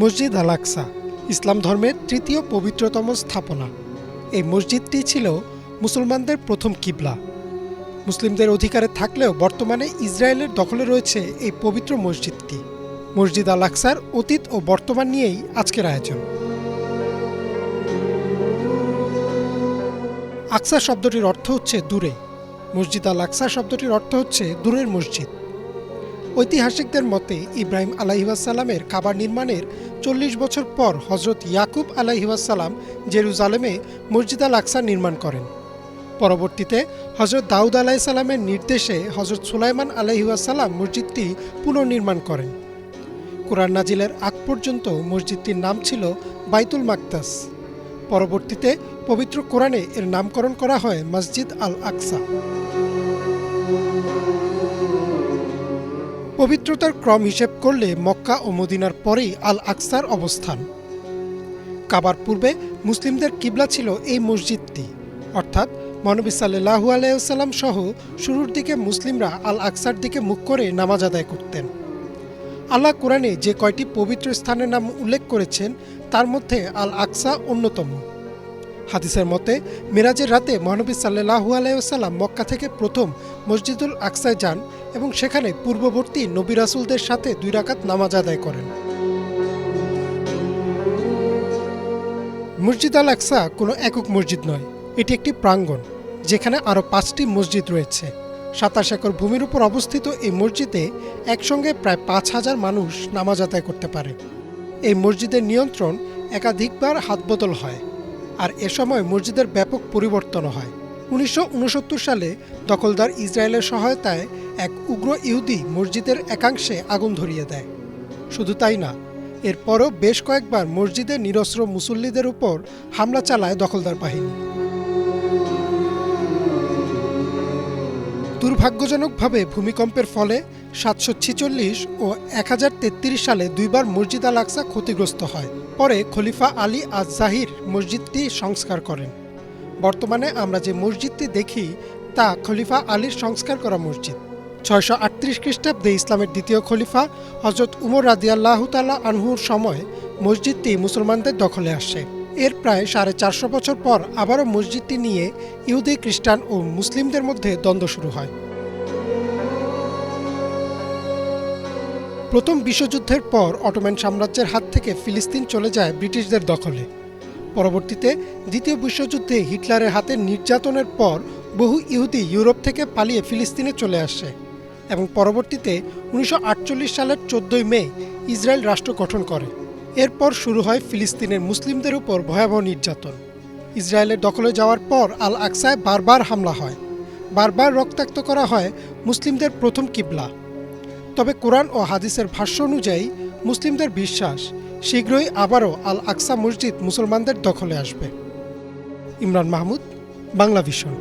মসজিদ আল আকসা ইসলাম ধর্মের তৃতীয় পবিত্রতম স্থাপনা। এই মসজিদটি ছিল মুসলমানদের প্রথম কিবলা। মুসলিমদের অধিকারে থাকলেও বর্তমানে ইসরায়েলের দখলে রয়েছে এই পবিত্র মসজিদটি। মসজিদ আল আকসার অতীত ও বর্তমান নিয়েই আজকের আয়োজন। আকসা শব্দটির অর্থ হচ্ছে দূরে। মসজিদ আল আকসা শব্দটির অর্থ হচ্ছে দূরের মসজিদ। ঐতিহাসিকদের মতে ইব্রাহিম আলাইহিসসালামের কাবা নির্মাণের ৪০ বছর পর হজরত ইয়াকুব আলাইহিসসালাম জেরুজালেমে মসজিদ আল আকসা নির্মাণ করেন। পরবর্তীতে হজরত দাউদ আলাইহিসসালামের নির্দেশে হজরত সুলাইমান আলাইহিসসালাম মসজিদটি পুনর্নির্মাণ করেন। কুরআন নাজিলের আগ পর্যন্ত মসজিদটির নাম ছিল বাইতুল মাকদাস। পরবর্তীতে পবিত্র কোরআনে এর নামকরণ করা হয় মসজিদ আল আকসা। পবিত্রতার ক্রম হিসেব করলে মক্কা ও মদিনার পরেই আল আকসার অবস্থান। কাবার পূর্বে মুসলিমদের কিবলা ছিল এই মসজিদটি, অর্থাৎ মহানবী সাল্লাল্লাহু আলাইহি ওয়াসাল্লাম সহ শুরুর দিকে মুসলিমরা আল আকসার দিকে মুখ করে নামাজ আদায় করতেন। আল্লাহ কোরআনে যে কয়টি পবিত্র স্থানের নাম উল্লেখ করেছেন তার মধ্যে আল আকসা অন্যতম। হাদিসের মতে মিরাজের রাতে মহানবী সাল্লাল্লাহু আলাইহি ওয়াসাল্লাম মক্কা থেকে প্রথম মসজিদুল আকসায় যান এবং সেখানে পূর্ববর্তী নবী রাসূলদের সাথে 2 রাকাত নামাজ আদায় করেন। মসজিদ আল আকসা কোনো একক মসজিদ নয়, এটি একটি প্রাঙ্গণ যেখানে আরও 5টি মসজিদ রয়েছে। 27 একর ভূমির উপর অবস্থিত এই মসজিদে একসঙ্গে প্রায় 5000 মানুষ নামাজ আদায় করতে পারে। এই মসজিদের নিয়ন্ত্রণ একাধিকবার হাতবদল হয়, আর এ সময় মসজিদের ব্যাপক পরিবর্তন হয়। 1969 সালে দখলদার ইসরায়েলের সহায়তায় এক উগ্র ইহুদি মসজিদের একাংশে আগুন ধরিয়ে দেয়। শুধু তাই না, এরপরও বেশ কয়েকবার মসজিদের নিরস্ত্র মুসল্লিদের উপর হামলা চালায় দখলদার বাহিনী। দুর্ভাগ্যজনকভাবে ভূমিকম্পের ফলে 746 ও 1033 সালে 2 বার মসজিদ আল আকসা ক্ষতিগ্রস্ত হয়। পরে খলিফা আলী আজ জাহির মসজিদটি সংস্কার করেন। বর্তমানে আমরা যে মসজিদটি দেখি তা খলিফা আলীর সংস্কার করা মসজিদ। 638 খ্রিস্টাব্দে ইসলামের দ্বিতীয় খলিফা হজরত উমর রাদিয়াল্লাহু তাআলা আনহুর সময় মসজিদটি মুসলমানদের দখলে আসে। এর প্রায় 450 বছর পর আবারও মসজিদটি নিয়ে ইহুদি, খ্রিস্টান ও মুসলিমদের মধ্যে দ্বন্দ্ব শুরু হয়। প্রথম বিশ্বযুদ্ধের পর অটোমান সাম্রাজ্যের হাত থেকে ফিলিস্তিন চলে যায় ব্রিটিশদের দখলে। পরবর্তীতে দ্বিতীয় বিশ্বযুদ্ধে হিটলারের হাতে নির্যাতনের পর বহু ইহুদি ইউরোপ থেকে পালিয়ে ফিলিস্তিনে চলে আসে এবং পরবর্তীতে 1948 সালের 14 মে ইসরায়েল রাষ্ট্র গঠন করে। এরপর শুরু হয় ফিলিস্তিনের মুসলিমদের উপর ভয়াবহ নির্যাতন। ইসরায়েলের দখলে যাওয়ার পর আল আকসায় বারবার হামলা হয়, বারবার রক্তাক্ত করা হয় মুসলিমদের প্রথম কিবলা। তবে কোরআন ও হাদিসের ভাষ্য অনুযায়ী মুসলিমদের বিশ্বাস শীঘ্রই আবারও আল আকসা মসজিদ মুসলমানদের দখলে আসবে। ইমরান মাহমুদ, বাংলা ভিশন।